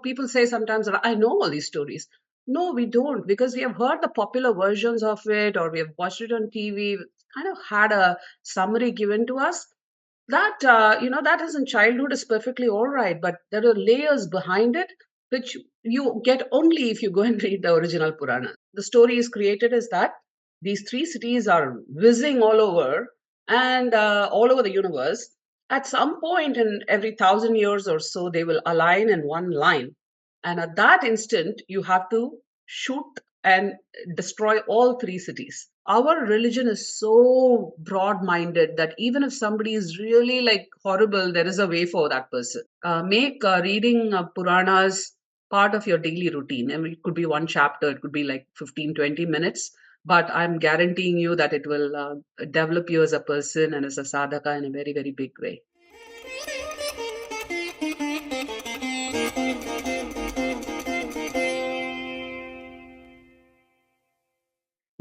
People say sometimes that I know all these stories. No, we don't, because we have heard the popular versions of it, or we have watched it on TV, kind of had a summary given to us. That is in childhood is perfectly all right, but there are layers behind it which you get only if you go and read the original Purana. The story is created as that these three cities are whizzing all over, and all over the universe. At some point in every 1,000 years or so, they will align in one line, and at that instant you have to shoot and destroy all three cities. Our religion is so broad minded that even if somebody is really like horrible, there is a way for that person. Make reading Puranas part of your daily routine. I mean, it could be one chapter, it could be like 15-20 minutes, but I'm guaranteeing you that it will develop you as a person and as a sadhaka in a very, very big way.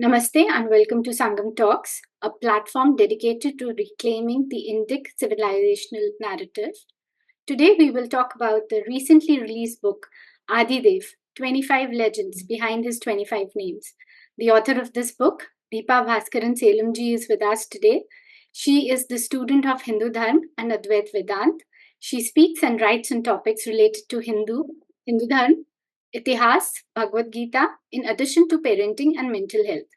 Namaste and welcome to Sangam Talks, a platform dedicated to reclaiming the Indic civilizational narrative. Today we will talk about the recently released book, Adideva, 25 Legends Behind His 25 Names. The author of this book, Deepa Bhaskaran Selamji, is with us today. She is the student of Hindu Dharma and Advait Vedanta. She speaks and writes on topics related to Hindu Dharma, Itihas, Bhagavad Gita, in addition to parenting and mental health.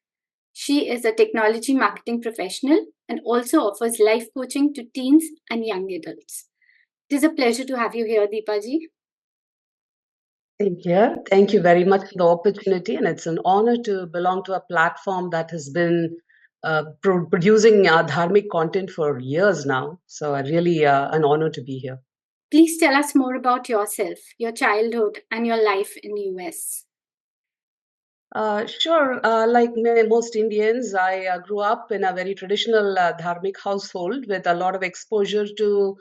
She is a technology marketing professional and also offers life coaching to teens and young adults. It is a pleasure to have you here, Deepaji. Thank you very much for the opportunity, and it's an honor to belong to a platform that has been producing dharmic content for years now. So, I really an honor to be here. Please tell us more about yourself, your childhood, and your life in the US. Sure. Like most Indians, I grew up in a very traditional dharmic household with a lot of exposure to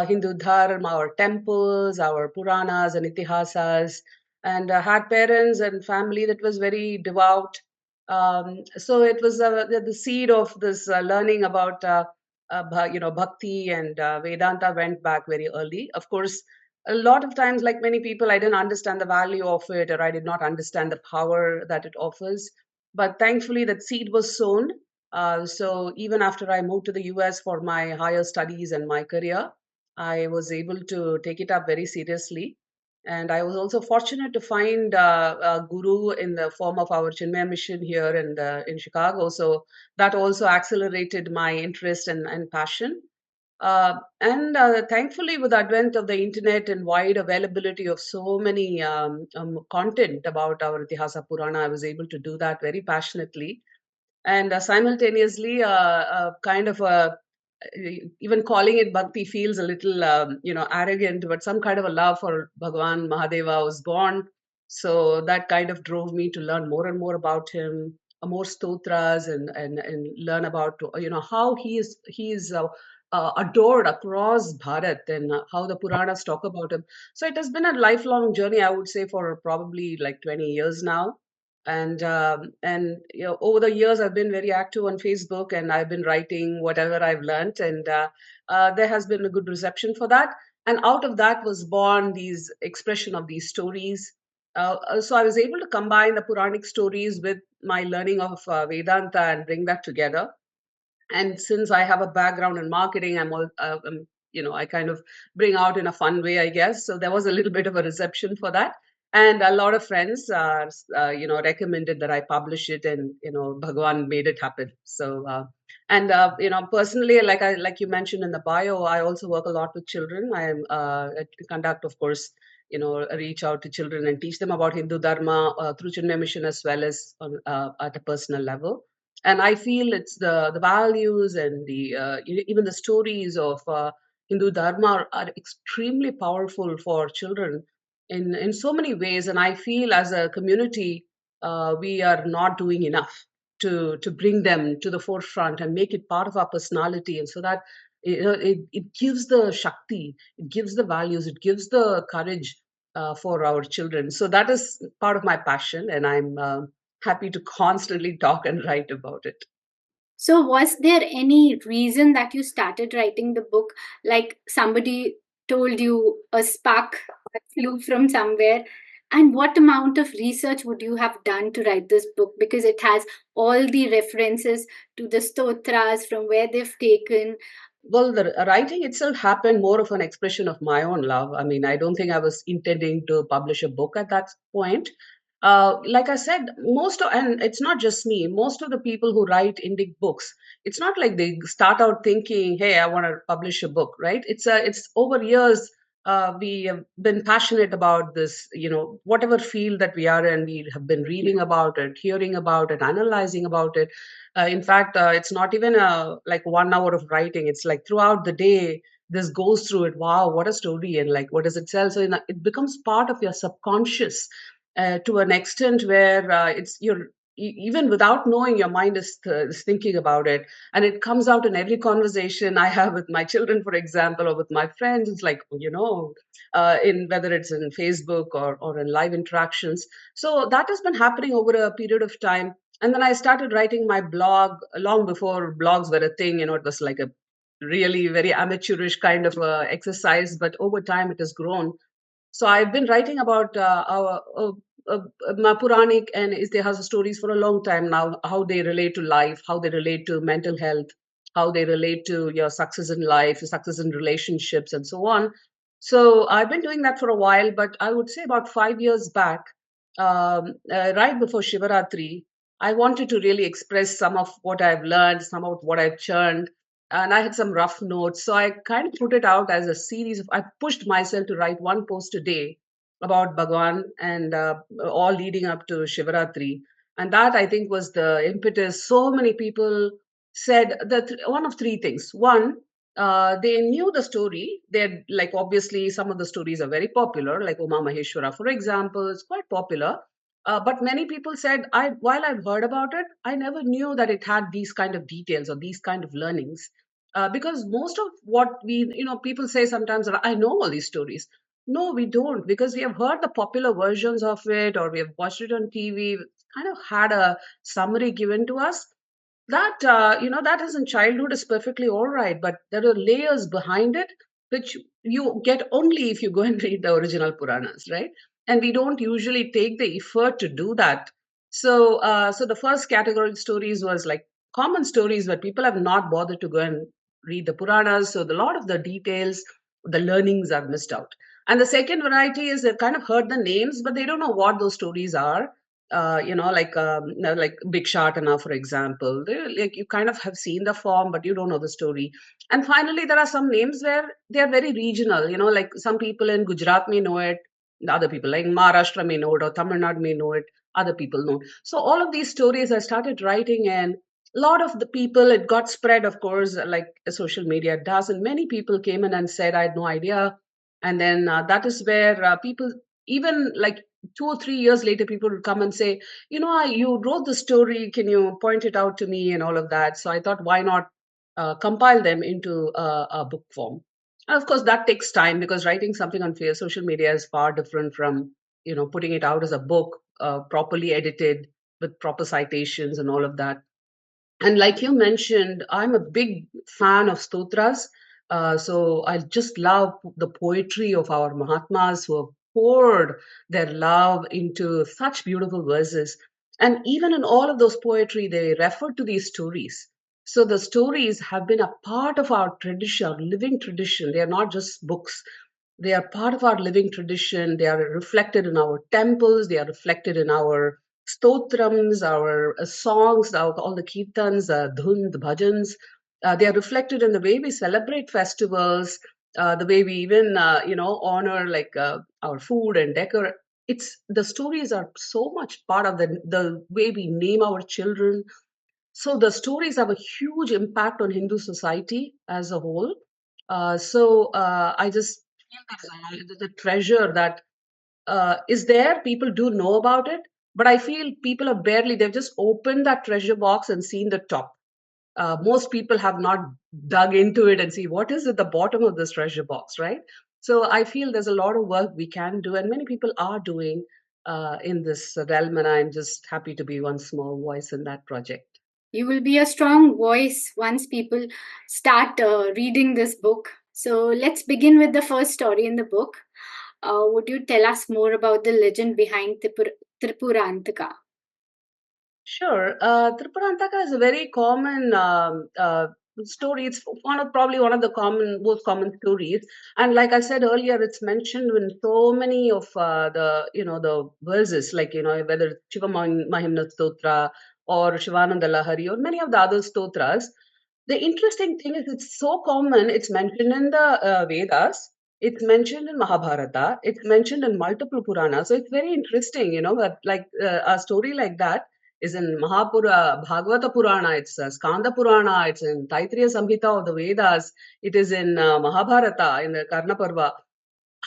Hindu Dharma, our temples, our Puranas and Itihasas, and had parents and family that was very devout. So it was the seed of this learning about Bhakti and Vedanta went back very early. Of course, a lot of times, like many people, I didn't understand the value of it, or I did not understand the power that it offers. But thankfully, that seed was sown. So even after I moved to the US for my higher studies and my career, I was able to take it up very seriously. And I was also fortunate to find a guru in the form of our Chinmaya mission here in Chicago. So that also accelerated my interest and passion. And thankfully, with the advent of the internet and wide availability of so many content about our Itihasa Purana, I was able to do that very passionately. And simultaneously, kind of even calling it bhakti feels a little, arrogant, but some kind of a love for Bhagavan Mahadeva was born. So that kind of drove me to learn more and more about him, more stotras, and learn about how he is adored across Bharat, and how the Puranas talk about him. So it has been a lifelong journey, I would say, for probably like 20 years now. And over the years, I've been very active on Facebook, and I've been writing whatever I've learned, and there has been a good reception for that. And out of that was born these expression of these stories. So I was able to combine the Puranic stories with my learning of Vedanta and bring that together. And since I have a background in marketing, I kind of bring out in a fun way, I guess. So there was a little bit of a reception for that, and a lot of friends, recommended that I publish it, and Bhagwan made it happen. So, personally, like you mentioned in the bio, I also work a lot with children. I conduct, of course, reach out to children and teach them about Hindu Dharma through Chinmaya Mission, as well as at a personal level. And I feel it's the values and even the stories of Hindu Dharma are extremely powerful for children in so many ways. And I feel as a community, we are not doing enough to bring them to the forefront and make it part of our personality, and so that it gives the shakti, it gives the values, it gives the courage for our children. So that is part of my passion, and I'm happy to constantly talk and write about it. So, was there any reason that you started writing the book? Like somebody told you, a spark that flew from somewhere. And what amount of research would you have done to write this book? Because it has all the references to the stotras, from where they've taken. Well, the writing itself happened more of an expression of my own love. I mean, I don't think I was intending to publish a book at that point. Like I said, and it's not just me, most of the people who write indie books, it's not like they start out thinking, hey, I want to publish a book, right? It's over years. We have been passionate about this, whatever field that we are in, we have been reading about it, hearing about it, analyzing about it. In fact, it's not even like 1 hour of writing. It's like throughout the day, this goes through it. Wow, what a story! And like, what does it tell? So it becomes part of your subconscious to an extent where even without knowing, your mind is thinking about it, and it comes out in every conversation I have with my children, for example, or with my friends. It's like, in whether it's in Facebook or in live interactions. So that has been happening over a period of time. And then I started writing my blog long before blogs were a thing. It was like a really very amateurish kind of exercise, but over time it has grown. So I've been writing about our my Puranic and Itihasa stories for a long time now, how they relate to life, how they relate to mental health, how they relate to your success in life, your success in relationships, and so on. So I've been doing that for a while, but I would say about 5 years back, right before Shivaratri, I wanted to really express some of what I've learned, some of what I've churned, and I had some rough notes. So I kind of put it out as a series of, I pushed myself to write one post a day about Bhagwan and all leading up to Shivaratri. And that I think was the impetus. So many people said that one of three things. One, they knew the story. They're like, obviously, some of the stories are very popular, like Uma Maheshwara, for example, is quite popular. But many people said, while I've heard about it, I never knew that it had these kind of details or these kind of learnings. Because most of what people say sometimes that I know all these stories. No, we don't, because we have heard the popular versions of it or we have watched it on TV, kind of had a summary given to us. That as in childhood is perfectly all right, but there are layers behind it which you get only if you go and read the original Puranas, right? And we don't usually take the effort to do that. So the first category of stories was like common stories where people have not bothered to go and read the Puranas, so the lot of the details, the learnings are missed out. And the second variety is they've kind of heard the names, but they don't know what those stories are. Like Bhikshatana, for example. Like you kind of have seen the form, but you don't know the story. And finally, there are some names where they are very regional. Like some people in Gujarat may know it, the other people like Maharashtra may know it, or Tamil Nadu may know it, other people know. So all of these stories I started writing, and a lot of the people, it got spread, of course, like social media does, and many people came in and said, I had no idea. And then that is where people, even like 2 or 3 years later, people would come and say, you wrote the story, can you point it out to me, and all of that. So I thought, why not compile them into a book form? And of course, that takes time, because writing something on social media is far different from putting it out as a book, properly edited with proper citations and all of that. And like you mentioned, I'm a big fan of stotras. So I just love the poetry of our Mahatmas who have poured their love into such beautiful verses. And even in all of those poetry, they refer to these stories. So the stories have been a part of our tradition, our living tradition. They are not just books. They are part of our living tradition. They are reflected in our temples. They are reflected in our stotrams, our songs, all the kirtans, dhun, the bhajans. They are reflected in the way we celebrate festivals, the way we even, honor like our food and decor. It's the stories are so much part of the way we name our children. So the stories have a huge impact on Hindu society as a whole. I just feel the treasure that is there. People do know about it, but I feel people are barely, they've just opened that treasure box and seen the top. Most people have not dug into it and see what is at the bottom of this treasure box, right? So I feel there's a lot of work we can do, and many people are doing in this realm, and I'm just happy to be one small voice in that project. You will be a strong voice once people start reading this book. So let's begin with the first story in the book. would you tell us more about the legend behind Tripurantaka? Sure. Tripurantaka is a very common story. It's probably one of the most common stories. And like I said earlier, it's mentioned in so many of the verses, like, whether it's Shiva Mahimna Stotra or Shivananda Lahari or many of the other stotras. The interesting thing is it's so common. It's mentioned in the Vedas. It's mentioned in Mahabharata. It's mentioned in multiple Puranas. So it's very interesting, that like a story like that is in Bhagavata Purana, it's Skanda Purana, it's in Taittiriya Samhita of the Vedas, it is in Mahabharata, in the Karna Parva.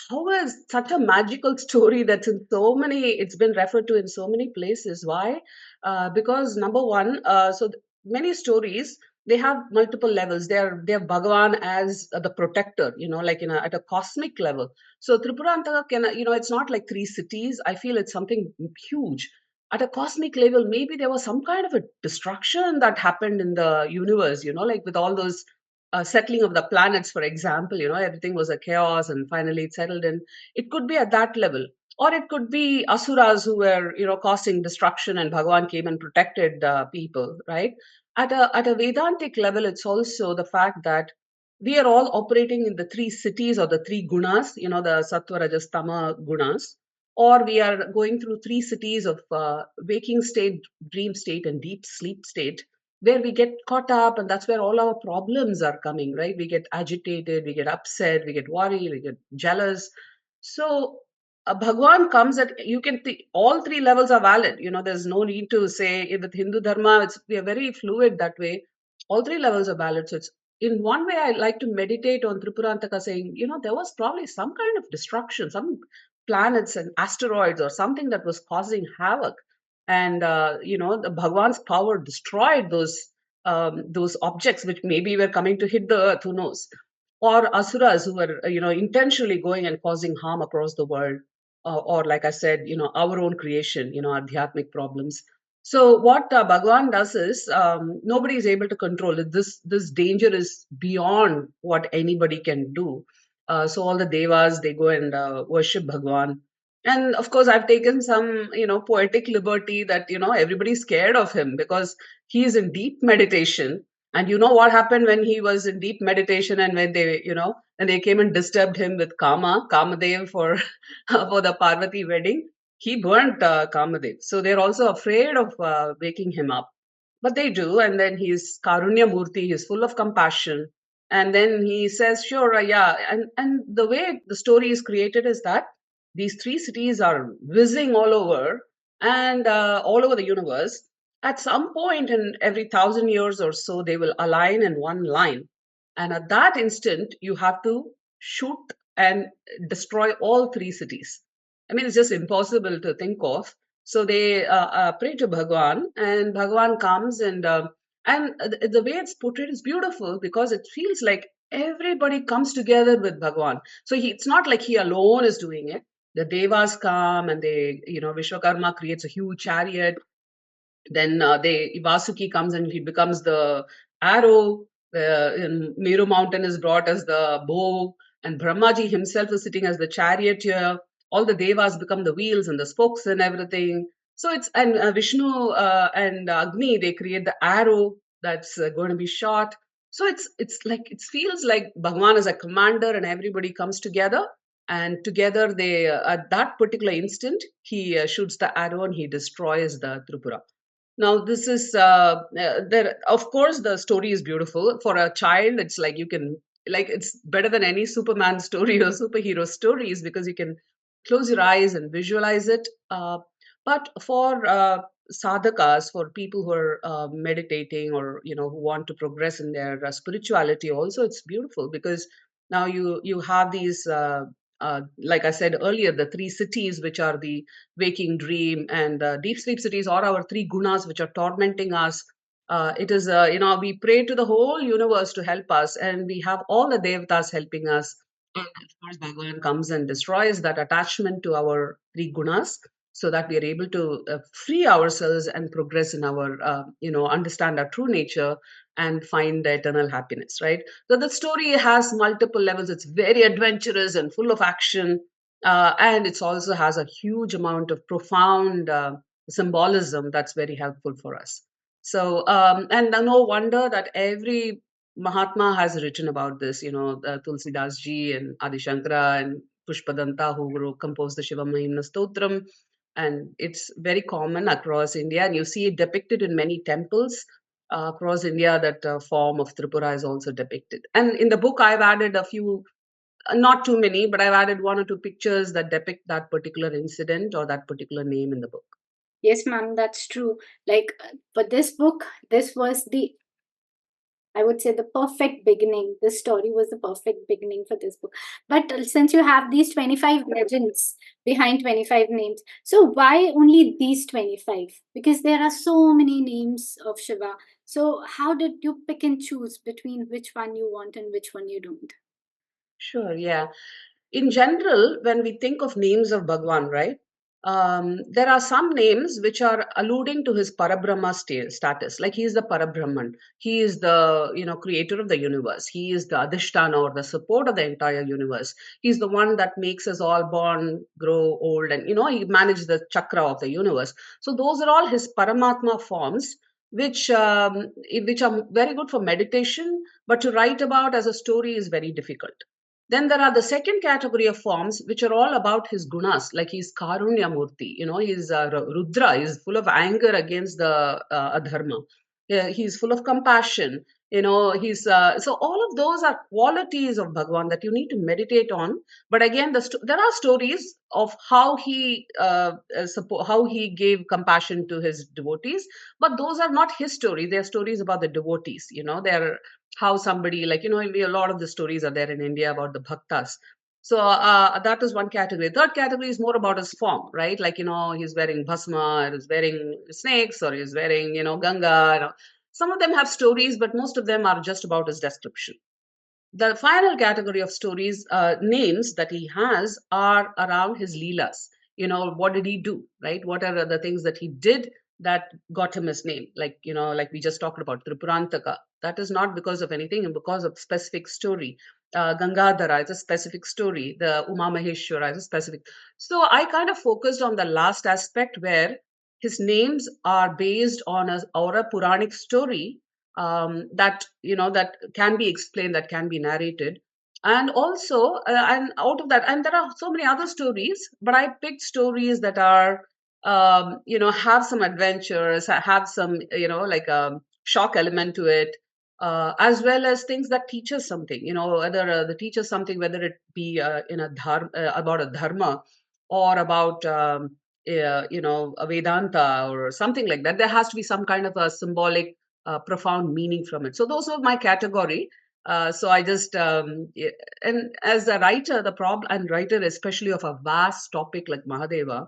How is such a magical story that's in so many, it's been referred to in so many places? Why? Because number one, many stories, they have multiple levels. They have Bhagavan as the protector, like at a cosmic level. So Tripurantaka can, it's not like three cities. I feel it's something huge. At a cosmic level, maybe there was some kind of a destruction that happened in the universe, like with all those settling of the planets, for example, everything was a chaos and finally it settled in. It could be at that level. Or it could be asuras who were, causing destruction and Bhagavan came and protected people, right? At a Vedantic level, it's also the fact that we are all operating in the three cities or the three gunas, the sattva, rajas, tama gunas, or we are going through three cities of waking state, dream state, and deep sleep state, where we get caught up, and that's where all our problems are coming, right? We get agitated, we get upset, we get worried, we get jealous. So Bhagwan comes at, you can all three levels are valid. There's no need to say with Hindu Dharma, we are very fluid that way. All three levels are valid. So it's in one way, I like to meditate on Tripurantaka saying, there was probably some kind of destruction, some planets and asteroids or something that was causing havoc, and the Bhagwan's power destroyed those objects which maybe were coming to hit the earth, who knows, or asuras who were intentionally going and causing harm across the world, or like I said, our own creation, our Dharmic problems. So what Bhagwan does is, nobody is able to control it. This danger is beyond what anybody can do. So all the devas, they go and worship Bhagwan. And of course, I've taken some, poetic liberty that, everybody's scared of him because he is in deep meditation. And you know what happened when he was in deep meditation, and when they came and disturbed him with Kamadev for, for the Parvati wedding, he burnt Kamadev. So they're also afraid of waking him up. But they do, and then he's Karunya Murti, he's full of compassion. And then he says, sure, yeah. And the way the story is created is that these three cities are whizzing all over, and all over the universe. At some point in every 1,000 years or so, they will align in one line. And at that instant, you have to shoot and destroy all three cities. I mean, it's just impossible to think of. So they pray to Bhagwan, and Bhagwan comes, and the way it's portrayed is beautiful because it feels like everybody comes together with Bhagwan. So it's not like he alone is doing it. The devas come, and Vishwakarma creates a huge chariot. Then Vasuki comes and he becomes the arrow. The Meru mountain is brought as the bow, and Brahmaji himself is sitting as the charioteer. All the devas become the wheels and the spokes and everything. So it's, and Vishnu and Agni, they create the arrow that's going to be shot. So it's like, it feels like Bhagwan is a commander and everybody comes together, and together they at that particular instant he shoots the arrow and he destroys the Tripura. Now, this is there. Of course, the story is beautiful for a child. It's like you can, like, it's better than any Superman story or superhero stories because you can close your eyes and visualize it. But for sadhakas, for people who are meditating, or who want to progress in their spirituality, also it's beautiful because now you have these. Like I said earlier, the three cities, which are the waking dream and deep sleep cities, or our three gunas which are tormenting us. It is, we pray to the whole universe to help us, and we have all the devatas helping us. And of course, Bhagavan comes and destroys that attachment to our three gunas, so that we are able to free ourselves and progress in our, understand our true nature and find eternal happiness, right? So the story has multiple levels. It's very adventurous and full of action. And it also has a huge amount of profound symbolism that's very helpful for us. So, and no wonder that every Mahatma has written about this, Tulsi Das ji and Adi Shankara and Pushpadanta, who composed the Shiva Mahimna Stotram. And it's very common across India, and you see it depicted in many temples across India. That form of Tripura is also depicted. And in the book, I've added a few, not too many, but I've added one or two pictures that depict that particular incident or that particular name in the book. Yes, ma'am, that's true. Like for this book, this was the, I would say, the perfect beginning. This story was the perfect beginning for this book. But since you have these 25 legends behind 25 names, so why only these 25? Because there are so many names of Shiva. So how did you pick and choose between which one you want and which one you don't? Sure, yeah. In general, when we think of names of Bhagwan, right, there are some names which are alluding to his Parabrahma status. Like he is the Parabrahman. He is the, creator of the universe. He is the Adhishtana, or the support of the entire universe. He's the one that makes us all born, grow old, and, he manages the chakra of the universe. So those are all his Paramatma forms, which are very good for meditation, but to write about as a story is very difficult. Then there are the second category of forms, which are all about his gunas, like he's Karunya Murti, he's Rudra, he's full of anger against the adharma. Yeah, he's full of compassion, so all of those are qualities of Bhagwan that you need to meditate on. But again, there are stories of how he gave compassion to his devotees, but those are not his story. They're stories about the devotees, they're how somebody, like, a lot of the stories are there in India about the bhaktas. So that is one category. Third category is more about his form, right? Like, he's wearing bhasma, or he's wearing snakes, or he's wearing, Ganga. Some of them have stories, but most of them are just about his description. The final category of stories, names that he has are around his leelas. What did he do, right? What are the things that he did that got him his name? Like, like we just talked about Tripurantaka. That is not because of anything, and because of specific story. Gangadhara is a specific story. The Uma Maheshwara is a specific. So I kind of focused on the last aspect, where his names are based on a Puranic story, that can be explained, that can be narrated. And also, and out of that, and there are so many other stories, but I picked stories that are, have some adventures, have some, like a shock element to it, as well as things that teach us something, whether they teach us something, whether it be in a dharma, about a dharma, or about a Vedanta or something like that. There has to be some kind of a symbolic, profound meaning from it. So those were my category. So I just, and as a writer, the problem, and writer especially of a vast topic like Mahadeva,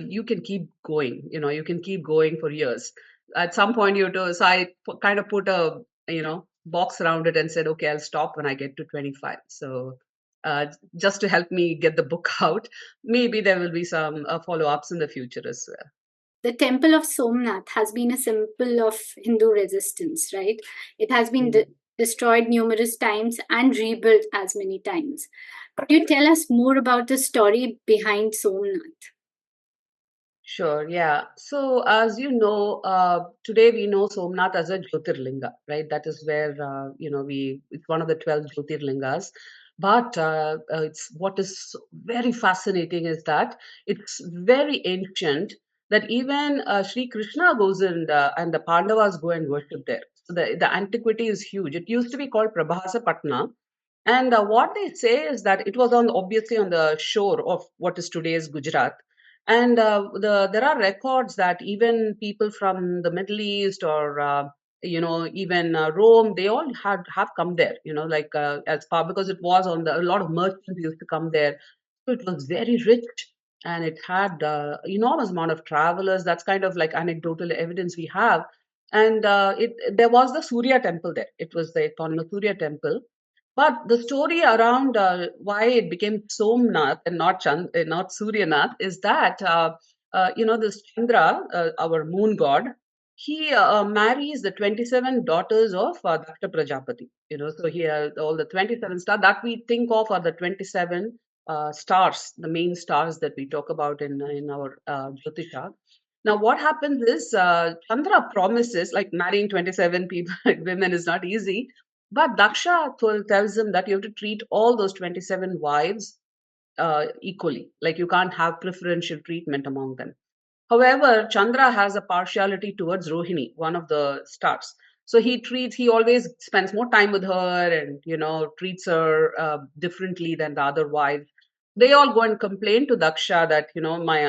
you can keep going. You can keep going for years. At some point, so I kind of put a, box around it and said, okay, I'll stop when I get to 25. So just to help me get the book out, maybe there will be some follow-ups in the future as well. The temple of Somnath has been a symbol of Hindu resistance, right? It has been Mm. destroyed numerous times and rebuilt as many times. Could you tell us more about the story behind Somnath? Sure, yeah. So, as you know, today we know Somnath as a Jyotirlinga, right? That is where, it's one of the 12 Jyotirlingas. But it's what is very fascinating is that it's very ancient, that even Sri Krishna goes and the Pandavas go and worship there. So the antiquity is huge. It used to be called Prabhasa Patna. And what they say is that it was obviously on the shore of what is today's Gujarat. And there are records that even people from the Middle East, or even Rome, they all have come there. Like as far, because it was a lot of merchants used to come there, so it was very rich, and it had enormous amount of travelers. That's kind of like anecdotal evidence we have. And there was the Surya temple there. It was the eponymous Surya temple, but the story around why it became Somnath and not Suryanath is that, this Chandra, our moon god, he marries the 27 daughters of Dakta Prajapati. So he has all the 27 stars that we think of are the 27 stars, the main stars that we talk about in our Jyotisha. Now, what happens is Chandra promises, like marrying 27 people, women is not easy. But Daksha tells him that you have to treat all those 27 wives equally. Like you can't have preferential treatment among them. However, Chandra has a partiality towards Rohini, one of the stars. So he always spends more time with her and, treats her differently than the other wives. They all go and complain to Daksha that,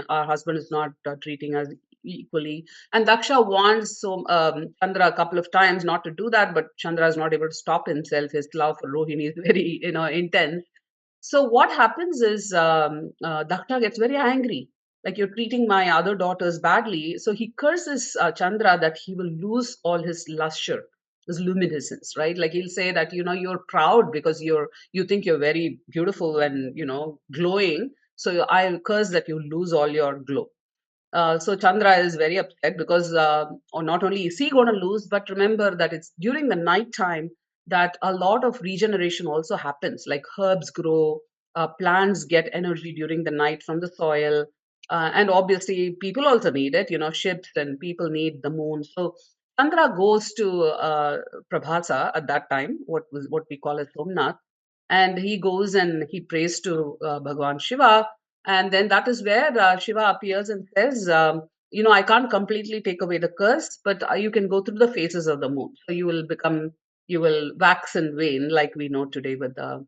our husband is not treating us equally. And Daksha warns Chandra a couple of times not to do that, but Chandra is not able to stop himself. His love for Rohini is very, intense. So what happens is Daksha gets very angry. Like you're treating my other daughters badly. So he curses Chandra that he will lose all his luster, his luminescence, right? Like he'll say that you're proud because you think you're very beautiful and glowing. So I'll curse that you lose all your glow. So Chandra is very upset because or not only is he going to lose, but remember that it's during the night time that a lot of regeneration also happens. Like herbs grow, plants get energy during the night from the soil, and obviously people also need it. Ships and people need the moon. So Chandra goes to Prabhasa at that time, what we call as Somnath, and he goes and he prays to Bhagwan Shiva, and then that is where Shiva appears and says, I can't completely take away the curse, but you can go through the phases of the moon. So you will wax and wane, like we know today with the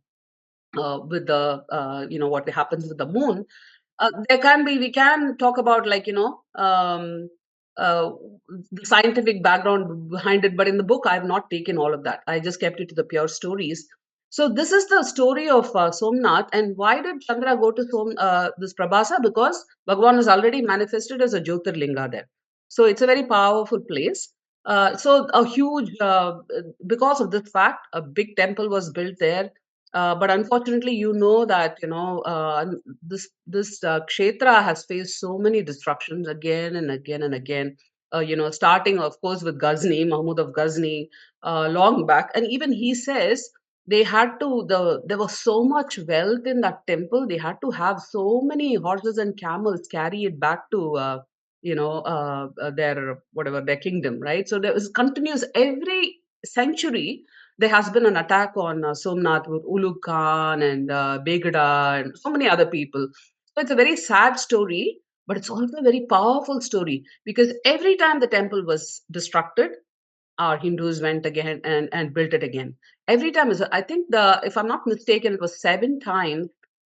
what happens with the moon. We can talk about, like, uh, the scientific background behind it, but in the book I have not taken all of that. I just kept it to the pure stories. So this is the story of Somnath. And why did Chandra go to this Prabhasa? Because Bhagwan was already manifested as a Jyotirlinga there. So it's a very powerful place. So a huge because of this fact, a big temple was built there. But unfortunately, that this kshetra has faced so many destructions again and again and again. Starting of course with Ghazni, Mahmud of Ghazni, long back, and even he says they had to there was so much wealth in that temple. They had to have so many horses and camels carry it back to their whatever their kingdom, right? So there was continuous every century there has been an attack on Somnath with Ulugh Khan and Beggar and so many other people. So it's a very sad story, but it's also a very powerful story because every time the temple was destructed, our Hindus went again and built it again. Every time, I think if I'm not mistaken, it was 7 times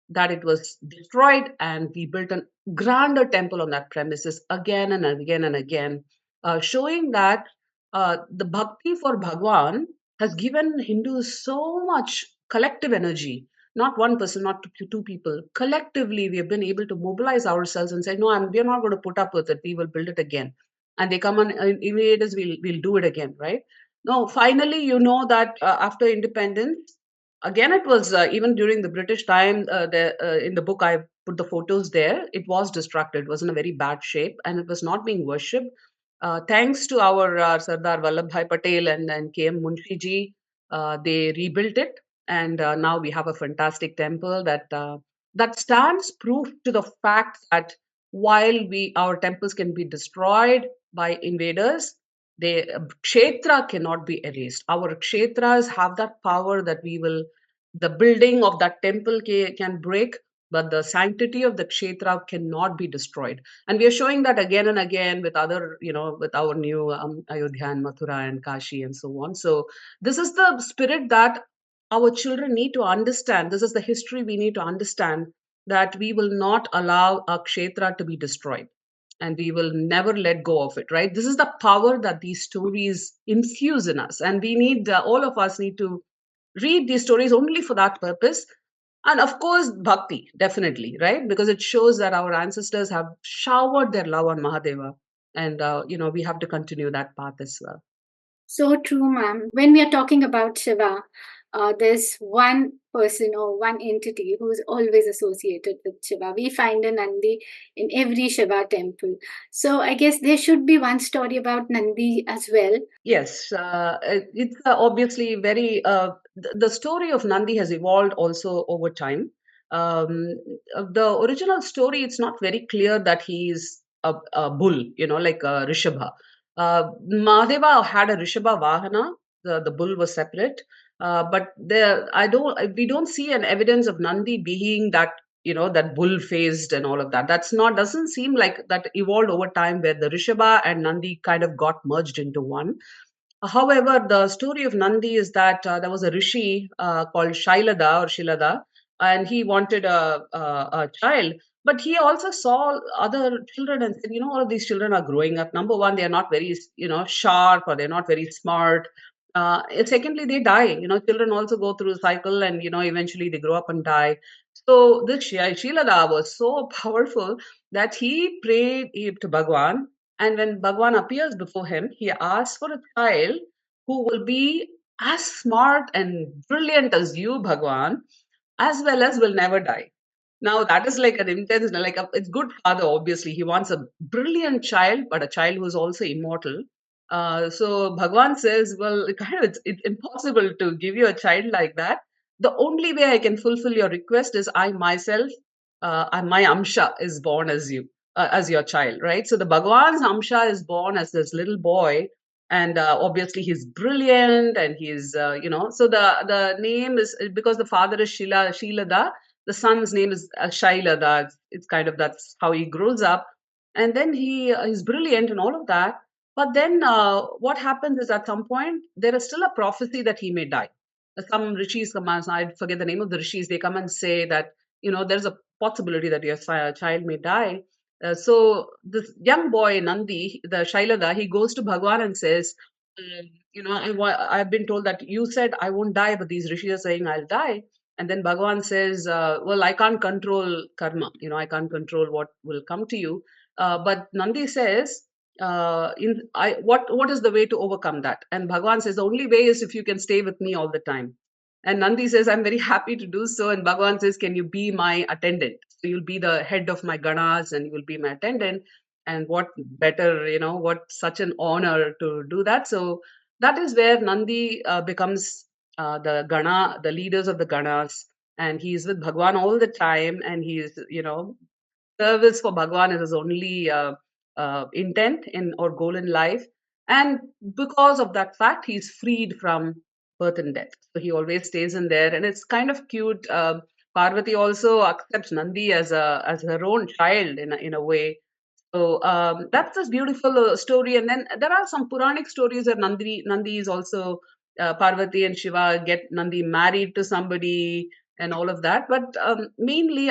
that it was destroyed, and we built a grander temple on that premises again and again and again, showing that the bhakti for Bhagwan has given Hindus so much collective energy. Not one person, not two people. Collectively, we have been able to mobilize ourselves and say, no, we are not going to put up with it. We will build it again, and they come and invade us, we'll do it again, right? No, finally, that after independence, again, it was even during the British time, in the book I put the photos there, it was destructed. It was in a very bad shape, and it was not being worshipped. Thanks to our Sardar Vallabhbhai Patel and KM Munshi ji, they rebuilt it, and now we have a fantastic temple that stands proof to the fact that while our temples can be destroyed by invaders, kshetra cannot be erased. Our kshetras have that power that the building of that temple can break, but the sanctity of the kshetra cannot be destroyed. And we are showing that again and again with with our new Ayodhya and Mathura and Kashi and so on. So this is the spirit that our children need to understand. This is the history we need to understand, that we will not allow our kshetra to be destroyed, and we will never let go of it, right? This is the power that these stories infuse in us, and we need all of us need to read these stories only for that purpose. And of course bhakti, definitely, right? Because it shows that our ancestors have showered their love on Mahadeva, and we have to continue that path as well. So true, ma'am. When we are talking about Shiva, there's one person or one entity who is always associated with Shiva. We find a Nandi in every Shiva temple. So I guess there should be one story about Nandi as well. Yes, it's obviously very. The story of Nandi has evolved also over time. Um, the original story, it's not very clear that he is a bull, like Rishabha. Mahadeva had a Rishabha Vahana. The bull was separate. But we don't see an evidence of Nandi being that, that bull faced and all of that. Doesn't seem like that evolved over time where the Rishabha and Nandi kind of got merged into one. However, the story of Nandi is that there was a rishi called Shailada or Shilada, and he wanted a child. But he also saw other children and said, all of these children are growing up. Number one, they are not very, sharp, or they're not very smart. And secondly, they die. Children also go through a cycle, and eventually they grow up and die. So this Shilada was so powerful that he prayed to Bhagwan, and when Bhagwan appears before him, he asks for a child who will be as smart and brilliant as you, Bhagwan, as well as will never die. Now that is like an intense, it's good father. Obviously, he wants a brilliant child, but a child who is also immortal. So Bhagwan says, well, it's impossible to give you a child like that. The only way I can fulfill your request is I myself, and my Amsha is born as you, as your child, right? So the Bhagwan's Amsha is born as this little boy, and obviously he's brilliant, and he's, so the name is because the father is Shilada, the son's name is Shaila. It's kind of that's how he grows up, and then he is brilliant and all of that. But then what happens is at some point there is still a prophecy that he may die. Some rishis come and I forget the name of the rishis. They come and say that there's a possibility that your child may die. So this young boy Nandi, the Shailada, he goes to Bhagwan and says, I've been told that you said I won't die, but these rishis are saying I'll die. And then Bhagavan says, well, I can't control karma. I can't control what will come to you. But Nandi says, what is the way to overcome that? And Bhagavan says, the only way is if you can stay with me all the time. And Nandi says, I'm very happy to do so. And Bhagavan says, can you be my attendant? So you'll be the head of my ganas and you'll be my attendant. And what better, what such an honor to do that. So that is where Nandi becomes the leaders of the Ganas, and he's with Bhagwan all the time, and he's, service for Bhagwan is his only intent in or goal in life. And because of that fact, he's freed from birth and death. So he always stays in there, and it's kind of cute. Parvati also accepts Nandi as her own child in a way. So that's this beautiful story. And then there are some Puranic stories where Nandi is also Parvati and Shiva get Nandi married to somebody and all of that. But mainly,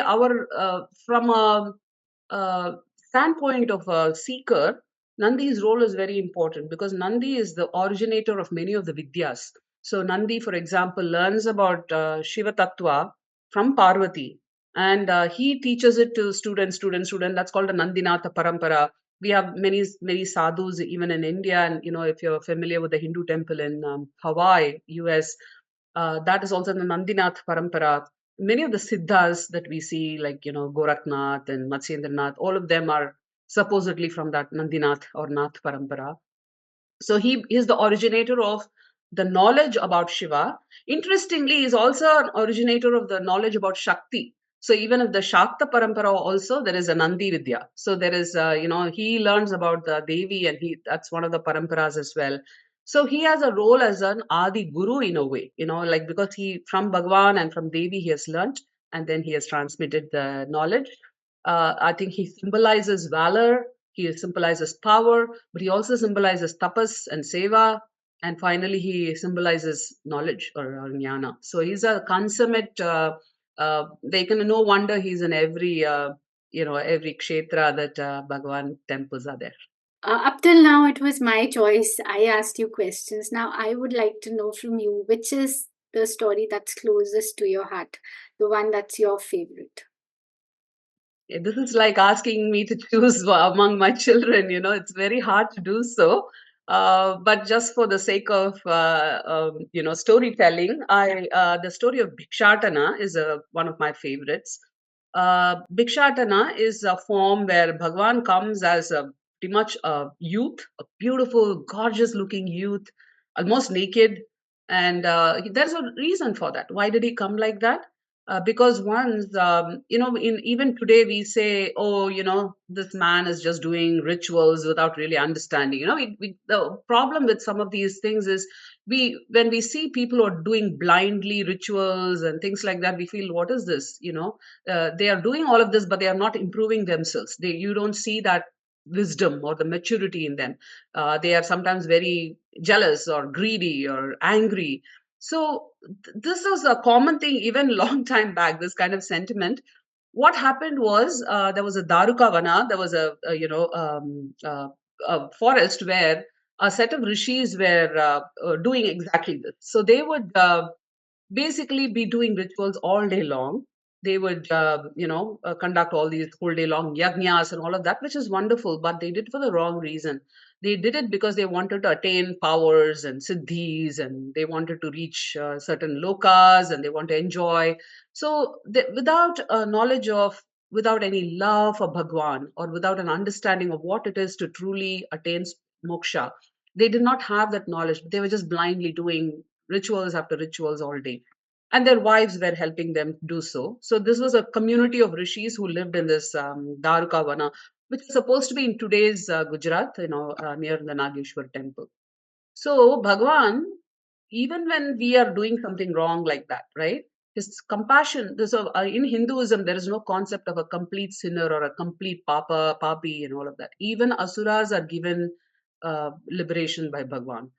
from a standpoint of a seeker, Nandi's role is very important because Nandi is the originator of many of the Vidyas. So Nandi, for example, learns about Shiva Tattva from Parvati, and he teaches it to student. That's called a Nandinatha Parampara. We have many sadhus even in India, and if you're familiar with the Hindu temple in Hawaii, US, that is also the Nandinath Parampara. Many of the Siddhas that we see, like Gorakhnath and Matsyendranath, all of them are supposedly from that Nandinath or Nath Parampara. So he is the originator of the knowledge about Shiva. Interestingly, he is also an originator of the knowledge about Shakti. So even if the Shakta Parampara also, there is a Nandi Vidya. So there is, he learns about the Devi, and that's one of the Paramparas as well. So he has a role as an Adi Guru in a way, like because he, from Bhagwan and from Devi, he has learnt, and then he has transmitted the knowledge. I think he symbolizes valor, he symbolizes power, but he also symbolizes tapas and seva. And finally, he symbolizes knowledge or jnana. So he's a consummate, they can, no wonder he's in every kshetra that Bhagwan temples are there. Up till now, it was my choice. I asked you questions. Now, I would like to know from you which is the story that's closest to your heart, the one that's your favorite. This is like asking me to choose among my children. It's very hard to do so. But just for the sake of storytelling, the story of Bhikshatana is one of my favorites. Bhikshatana is a form where Bhagwan comes as pretty much a youth, a beautiful, gorgeous-looking youth, almost naked, and there's a reason for that. Why did he come like that? Because once, in even today we say, oh, this man is just doing rituals without really understanding. The problem with some of these things is when we see people who are doing blindly rituals and things like that, we feel, what is this? They are doing all of this, but they are not improving themselves. You don't see that wisdom or the maturity in them. They are sometimes very jealous or greedy or angry. So this was a common thing even long time back, this kind of sentiment. What happened was, there was a Darukavana, there was a forest where a set of rishis were doing exactly this. So they would basically be doing rituals all day long. They would, conduct all these whole day long yajnas and all of that, which is wonderful, but they did it for the wrong reason. They did it because they wanted to attain powers and siddhis, and they wanted to reach certain lokas, and they want to enjoy. So, without knowledge of, without any love for Bhagwan, or without an understanding of what it is to truly attain moksha, they did not have that knowledge. They were just blindly doing rituals after rituals all day, and their wives were helping them do so. So this was a community of rishis who lived in this Darukavana, which is supposed to be in today's Gujarat, near the Nageshwar temple. So Bhagwan, even when we are doing something wrong like that, right? His compassion. In Hinduism, there is no concept of a complete sinner or a complete papi, and all of that. Even asuras are given liberation by Bhagwan.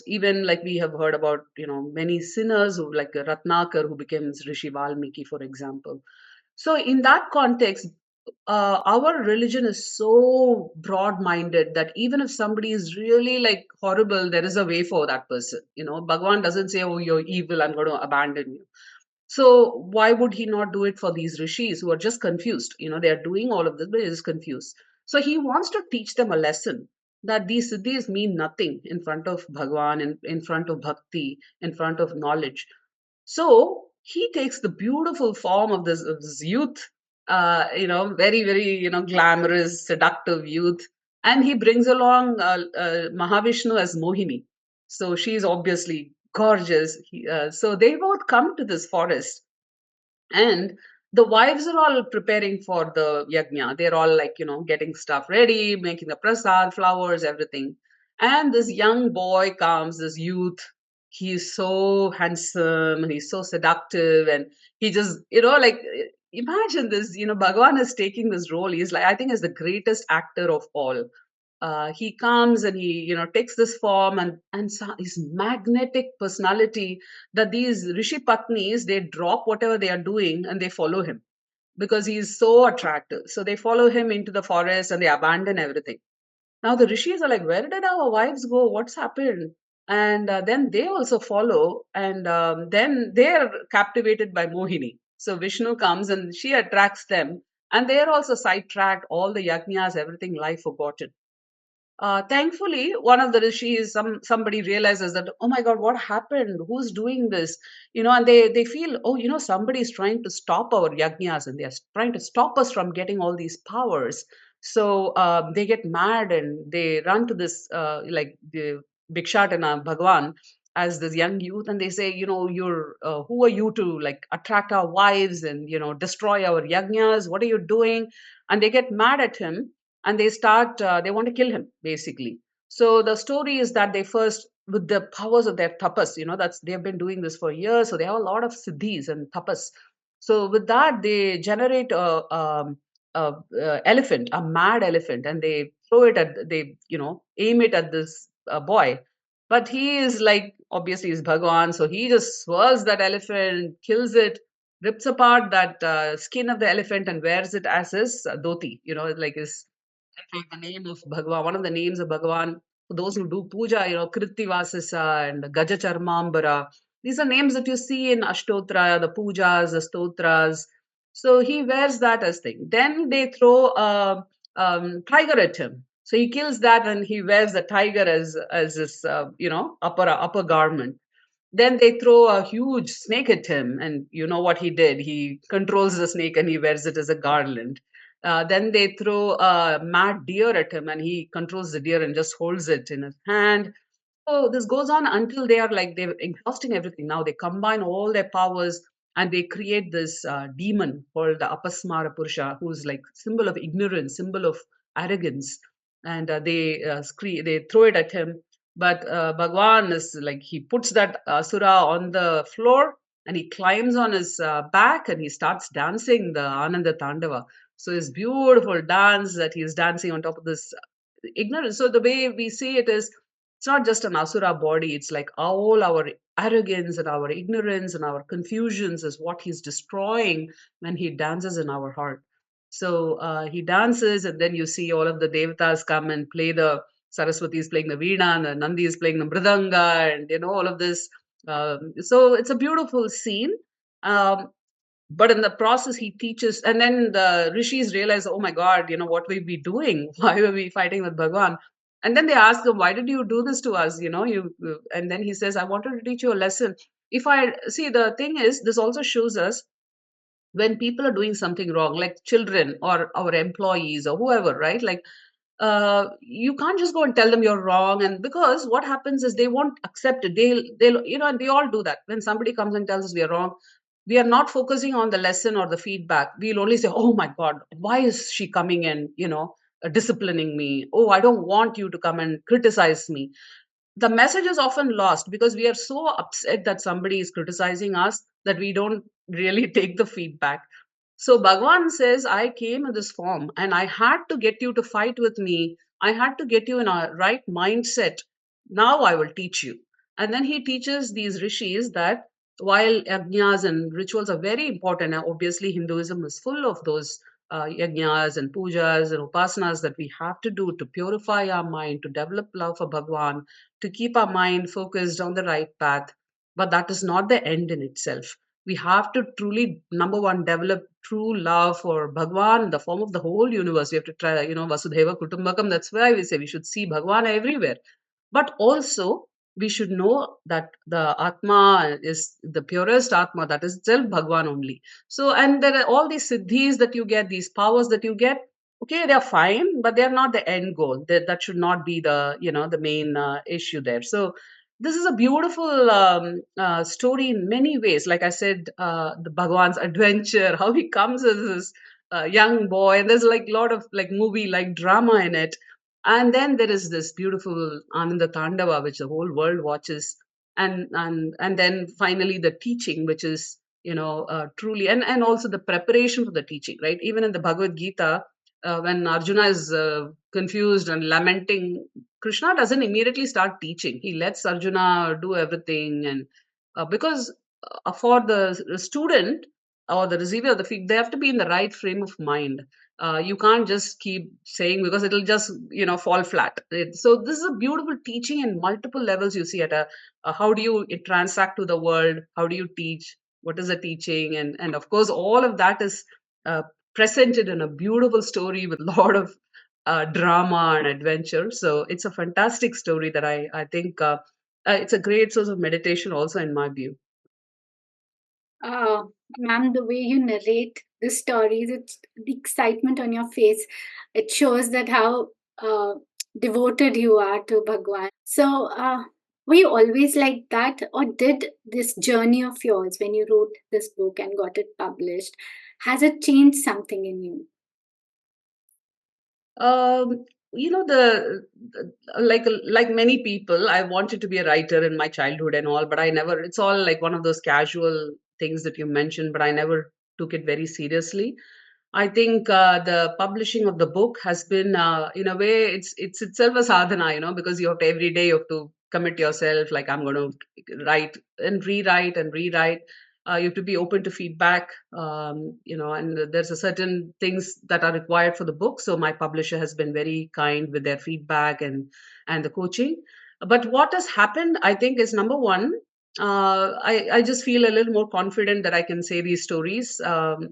Even like we have heard about, many sinners who, like Ratnakar, who becomes Rishi Valmiki, for example. So in that context, our religion is so broad minded that even if somebody is really like horrible, there is a way for that person. Bhagwan doesn't say, oh, you're evil, I'm going to abandon you. So why would he not do it for these rishis who are just confused? They are doing all of this, but they're just confused. So he wants to teach them a lesson, that these siddhis mean nothing in front of Bhagwan, in front of bhakti, in front of knowledge. So he takes the beautiful form of this youth, very, very, glamorous, seductive youth, and he brings along Mahavishnu as Mohini. So she's obviously gorgeous. So they both come to this forest, and the wives are all preparing for the yajna. They're all like, getting stuff ready, making the prasad, flowers, everything. And this young boy comes, this youth. He's so handsome, he's so seductive, and he just, imagine this, Bhagavan is taking this role. He's like, I think, is the greatest actor of all. He comes and he, takes this form, and his magnetic personality, that these rishi patnis, they drop whatever they are doing and they follow him because he is so attractive. So they follow him into the forest and they abandon everything. Now the rishis are like, where did our wives go? What's happened? And then they also follow, and then they are captivated by Mohini. So Vishnu comes and she attracts them, and they are also sidetracked. All the yajnas, everything, life forgotten. Thankfully, one of the rishis, somebody realizes that, oh my God, what happened? Who's doing this? And they feel, oh, somebody is trying to stop our yajnas, and they are trying to stop us from getting all these powers. So they get mad and they run to this, like the Bhikshatana Bhagwan, as this young youth, and they say, you're who are you to like attract our wives and destroy our yajnas? What are you doing? And they get mad at him, and they want to kill him, basically. So the story is that they first, with the powers of their tapas, that's, they've been doing this for years, so they have a lot of siddhis and tapas. So with that, they generate a elephant, a mad elephant, and they throw it at, they aim it at this boy. But he is like, obviously he's Bhagwan, so he just swirls that elephant, kills it, rips apart that skin of the elephant, and wears it as his dhoti, like his, like the name of Bhagwan, one of the names of Bhagwan. For those who do puja, Krittivasasa and Gajacharmambara. These are names that you see in Ashtotra, the pujas, the stotras. So he wears that as thing. Then they throw a tiger at him. So he kills that and he wears the tiger as his upper garment. Then they throw a huge snake at him, and you know what he did? He controls the snake and he wears it as a garland. Then they throw a mad deer at him, and he controls the deer and just holds it in his hand. So this goes on until they are like, they're exhausting everything. Now they combine all their powers. and they create this demon called the Apasmara Purusha, who's like symbol of ignorance, symbol of arrogance, and they throw it at him. But Bhagwan is like, he puts that asura on the floor, and he climbs on his back, and he starts dancing the Ananda Tandava. So his beautiful dance that he's dancing on top of this ignorance. So the way we see it is, it's not just an asura body. It's like all our arrogance and our ignorance and our confusions is what he's destroying when he dances in our heart. So he dances, and then you see all of the devatas come and play the Saraswati is playing the veena, and the Nandi is playing the mridanga, and all of this. So it's a beautiful scene. Um, but in the process he teaches, and then the rishis realize, oh my god, what we be doing, why were we fighting with Bhagwan? And then they ask him, why did you do this to us, and then he says, I wanted to teach you a lesson. If I see, the thing is, this also shows us when people are doing something wrong, like children or our employees or whoever, right? Like, you can't just go and tell them you're wrong, and because what happens is they won't accept it. They'll and we all do that. When somebody comes and tells us we are wrong, we are not focusing on the lesson or the feedback. We'll only say, oh my god, why is she coming and disciplining me? Oh, I don't want you to come and criticize me. The message is often lost because we are so upset that somebody is criticizing us that we don't really take the feedback. So Bhagwan says, I came in this form and I had to get you to fight with me. I had to get you in a right mindset. Now I will teach you. And then he teaches these rishis that while yajnas and rituals are very important, and obviously Hinduism is full of those yajnas and pujas and upasanas that we have to do to purify our mind, to develop love for Bhagwan, to keep our mind focused on the right path. But that is not the end in itself. We have to truly, number one, develop true love for Bhagwan in the form of the whole universe. We have to try, Vasudhaiva Kutumbakam. That's why we say we should see Bhagwan everywhere. But also, we should know that the Atma is the purest Atma, that is itself Bhagwan only. So, and there are all these siddhis that you get, these powers that you get. Okay, they're fine, but they're not the end goal. That should not be the main issue there. So, this is a beautiful story in many ways. Like I said, the Bhagwan's adventure, how he comes as this young boy, and there's like a lot of like movie like drama in it. And then there is this beautiful Ananda Tandava, which the whole world watches, and then finally the teaching, which is truly, and also the preparation for the teaching, right? Even in the Bhagavad Gita, when Arjuna is confused and lamenting, Krishna doesn't immediately start teaching. He lets Arjuna do everything, and because for the student or the receiver of the feed, they have to be in the right frame of mind. You can't just keep saying, because it'll just fall flat. So this is a beautiful teaching in multiple levels. You see at how do you transact to the world? How do you teach? What is the teaching? And of course, all of that is uh, presented in a beautiful story with a lot of drama and adventure. So it's a fantastic story that I think it's a great source of meditation also in my view. Ma'am, the way you narrate the stories, it's the excitement on your face. It shows that how devoted you are to Bhagwan. So, were you always like that, or did this journey of yours, when you wrote this book and got it published, has it changed something in you? Um, like many people, I wanted to be a writer in my childhood and all, but I never. It's all like one of those casual things that you mentioned, but I never took it very seriously. I think the publishing of the book has been, in a way, it's itself a sadhana, because you have to every day you have to commit yourself. Like, I'm going to write and rewrite and rewrite. You have to be open to feedback, and there's a certain things that are required for the book. So my publisher has been very kind with their feedback and the coaching. But what has happened, I think, is number one, I just feel a little more confident that I can say these stories, to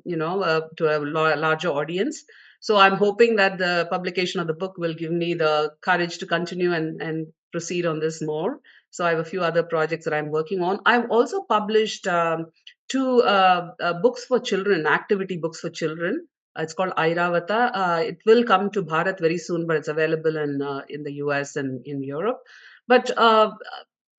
a larger audience. So I'm hoping that the publication of the book will give me the courage to continue and proceed on this more. So I have a few other projects that I'm working on. I've also published two books for children, activity books for children. It's called Airavata. It will come to Bharat very soon, but it's available in the US and in Europe. But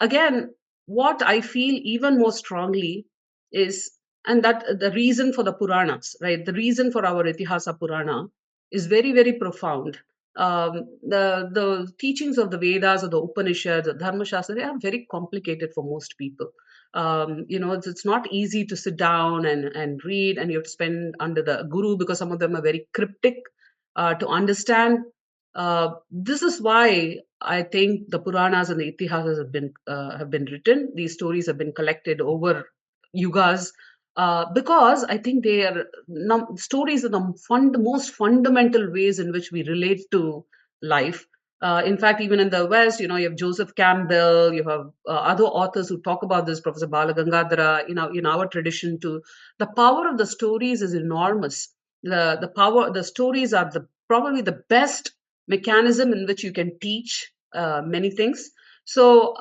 again, what I feel even more strongly is and that the reason for the Puranas, right? The reason for our Itihasa Purana is very, very profound. The teachings of the Vedas or the Upanishads or Dharma Shastra, they are very complicated for most people. It's not easy to sit down and read, and you have to spend under the guru, because some of them are very cryptic to understand. This is why I think the Puranas and the Itihasas have been written. These stories have been collected over yugas, because I think they are stories are the most fundamental ways in which we relate to life. In fact, even in the West, you have Joseph Campbell, you have other authors who talk about this, Professor Balagangadhara, in our tradition too. The power of the stories is enormous. The stories are probably the best mechanism in which you can teach many things. So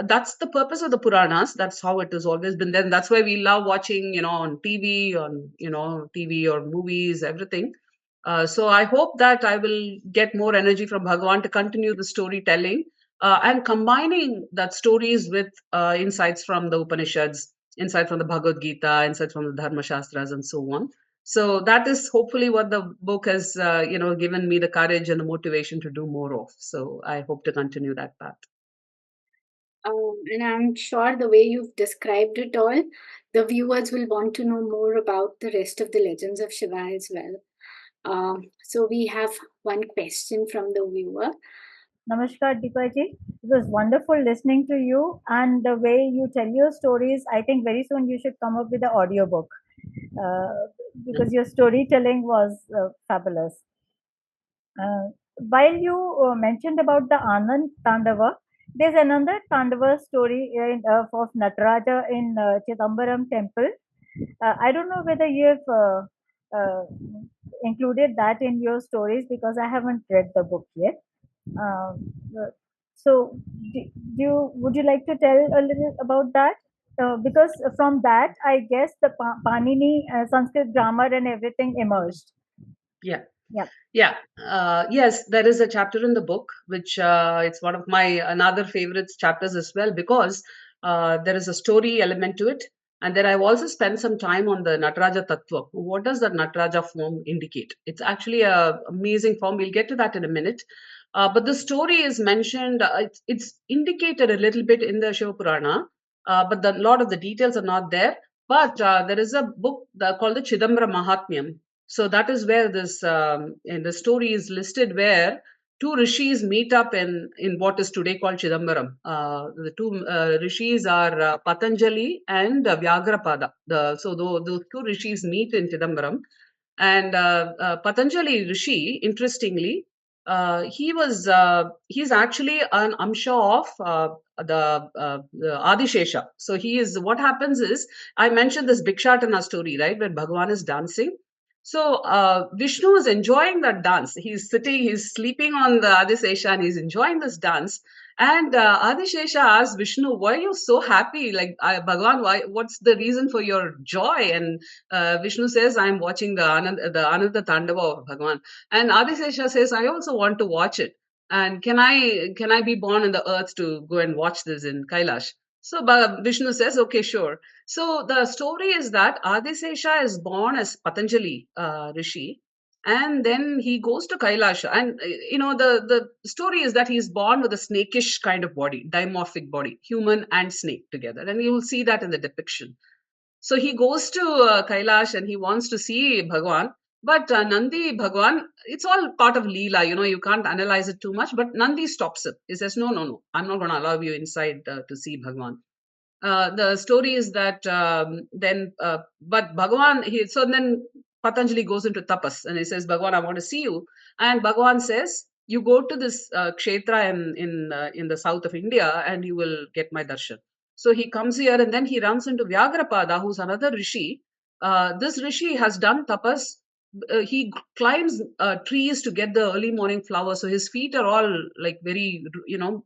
that's the purpose of the Puranas. That's how it has always been there. And that's why we love watching, on TV or movies, everything. So I hope that I will get more energy from Bhagavan to continue the storytelling, and combining that stories with insights from the Upanishads, insight from the Bhagavad Gita, insights from the Dharma Shastras, and so on. So that is hopefully what the book has, given me the courage and the motivation to do more of. So I hope to continue that path. And I'm sure the way you've described it all, the viewers will want to know more about the rest of the legends of Shiva as well. So we have one question from the viewer. Namaskar, Deepa ji. It was wonderful listening to you and the way you tell your stories. I think very soon you should come up with an audiobook because your storytelling was fabulous. While you mentioned about the Anand Tandava, there's another Tandava story of Nataraja in Chidambaram temple. I don't know whether you have included that in your stories because I haven't read the book yet. Uh, so, would you like to tell a little about that? Because from that, I guess the Panini Sanskrit grammar and everything emerged. Yeah. Yeah. Yeah. Yes, there is a chapter in the book which it's one of my another favorite chapters as well, because there is a story element to it. And then I've also spent some time on the Nataraja Tattva. What does the Nataraja form indicate? It's actually a amazing form. We'll get to that in a minute. But the story is mentioned, it's indicated a little bit in the Shiva Purana, but a lot of the details are not there. But there is a book called the Chidambaram Mahatmyam. So that is where this in the story is listed, where two rishis meet up in what is today called Chidambaram. The two rishis are Patanjali and Vyaghrapada. Those two rishis meet in Chidambaram, and Patanjali Rishi, interestingly, he's actually an amsha of the Adishesha. So he is, what happens is, I mentioned this Bhikshatana story, right, where Bhagavan is dancing. So Vishnu is enjoying that dance. He's sleeping on the Adishesha and he's enjoying this dance. And Adishesha asks Vishnu, "Why are you so happy? Like, Bhagavan, what's the reason for your joy?" And Vishnu says, "I'm watching the Ananda Tandava of Bhagavan." And Adishesha says, "I also want to watch it. And can I be born in the earth to go and watch this in Kailash?" So Vishnu says, "Okay, sure." So the story is that Adisesha is born as Patanjali Rishi, and then he goes to Kailasha. And the story is that he's born with a snakish kind of body, dimorphic body, human and snake together. And you will see that in the depiction. So he goes to Kailash and he wants to see Bhagwan. But Nandi Bhagwan, it's all part of Leela, you can't analyze it too much. But Nandi stops it. He says, "No, no, no, I'm not going to allow you inside to see Bhagwan." The story is that but Bhagwan, so then Patanjali goes into tapas and he says, "Bhagwan, I want to see you." And Bhagwan says, "You go to this kshetra in the south of India and you will get my darshan." So he comes here and then he runs into Vyaghrapada, who's another rishi. This rishi has done tapas. He climbs trees to get the early morning flowers. So his feet are all like very,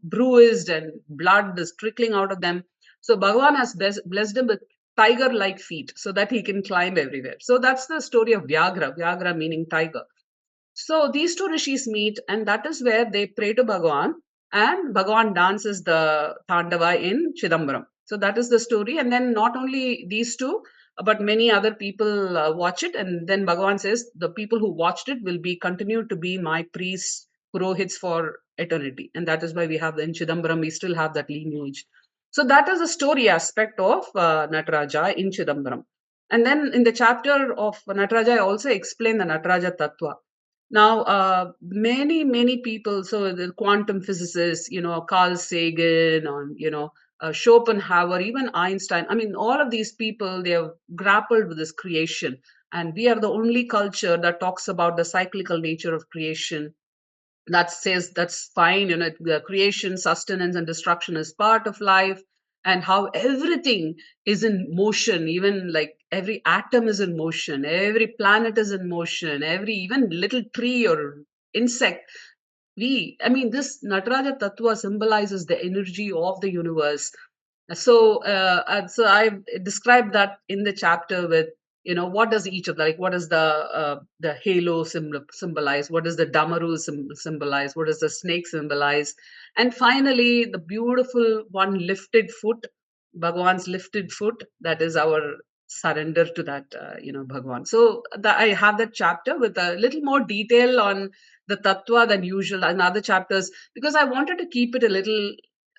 bruised and blood is trickling out of them. So Bhagavan has blessed him with tiger-like feet so that he can climb everywhere. So that's the story of Vyaghra meaning tiger. So these two rishis meet, and that is where they pray to Bhagavan, and Bhagavan dances the Tandava in Chidambaram. So that is the story. And then not only these two, but many other people watch it. And then Bhagavan says, the people who watched it will be continue to be my priests, purohits for eternity. And that is why we have in Chidambaram, we still have that lineage. So that is the story aspect of Nataraja in Chidambaram. And then in the chapter of Nataraja, I also explain the Nataraja Tattva. Now, many people, so the quantum physicists, Carl Sagan, or, Schopenhauer, even Einstein, I mean, all of these people, they have grappled with this creation. And we are the only culture that talks about the cyclical nature of creation, that says that's fine, the creation, sustenance, and destruction is part of life, and how everything is in motion, even like every atom is in motion, every planet is in motion, every even little tree or insect. This Nataraja Tattva symbolizes the energy of the universe. So I described that in the chapter with, what does each of the, like, what does the halo symbolize? What does the damaru symbolize? What does the snake symbolize? And finally, the beautiful one, lifted foot, Bhagwan's lifted foot, that is our surrender to that, Bhagwan. So I have that chapter with a little more detail on the tattva than usual in other chapters, because I wanted to keep it a little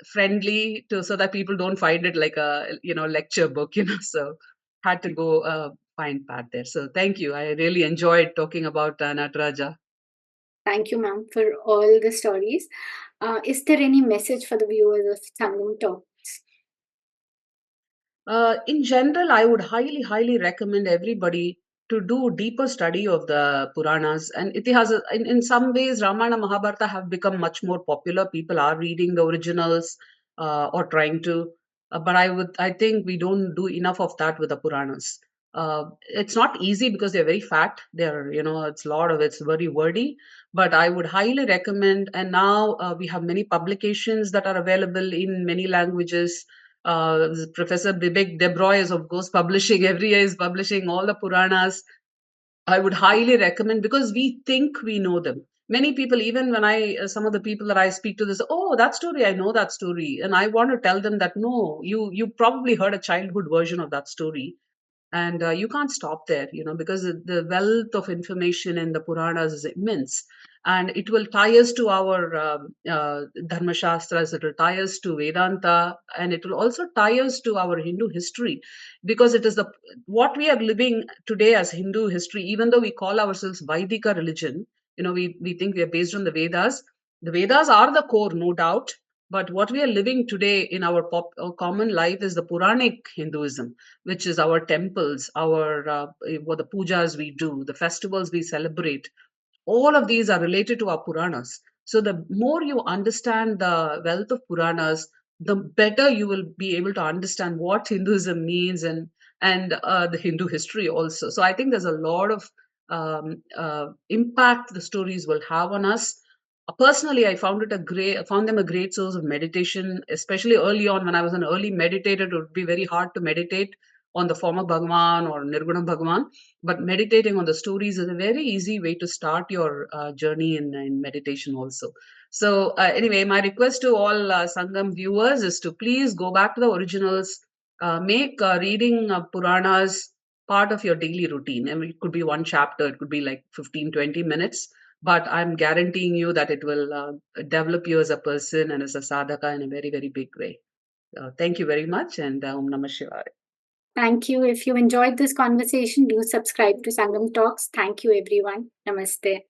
friendly so that people don't find it like a lecture book, so had to go find part there. So thank you, I really enjoyed talking about Nataraja. Thank you, ma'am, for all the stories. Is there any message for the viewers of Sangam Talks? In general, I would highly recommend everybody to do deeper study of the Puranas and Itihasa. In some ways, Ramayana, Mahabharata have become much more popular. People are reading the originals or trying to, but I think we don't do enough of that with the Puranas. It's not easy because they're very fat. They're, it's very wordy, but I would highly recommend. And now we have many publications that are available in many languages. Professor Bibek Debroy is, of course, publishing every year, is publishing all the Puranas. I would highly recommend, because we think we know them. Many people, even when some of the people that I speak to, they say, "Oh, that story, I know that story," and I want to tell them that no, you probably heard a childhood version of that story, and you can't stop there, because the wealth of information in the Puranas is immense, and it will tie us to our Dharma Shastras, it will tie us to Vedanta, and it will also tie us to our Hindu history, because it is what we are living today as Hindu history. Even though we call ourselves Vaidika religion, we think we are based on the Vedas. The Vedas are the core, no doubt, but what we are living today in our common life is the Puranic Hinduism, which is our temples, our what the pujas we do, the festivals we celebrate. All of these are related to our Puranas. So the more you understand the wealth of Puranas, the better you will be able to understand what Hinduism means, and the Hindu history also. So I think there's a lot of impact the stories will have on us. Personally, I found them a great source of meditation, especially early on when I was an early meditator. It would be very hard to meditate on the form of Bhagavan or Nirguna Bhagavan, but meditating on the stories is a very easy way to start your journey in meditation also. So anyway, my request to all Sangam viewers is to please go back to the originals, make reading Puranas part of your daily routine. I mean, it could be one chapter, it could be like 15-20 minutes, but I'm guaranteeing you that it will develop you as a person and as a sadhaka in a very, very big way. Thank you very much, and Om Namah Shivaya. Thank you. If you enjoyed this conversation, do subscribe to Sangam Talks. Thank you, everyone. Namaste.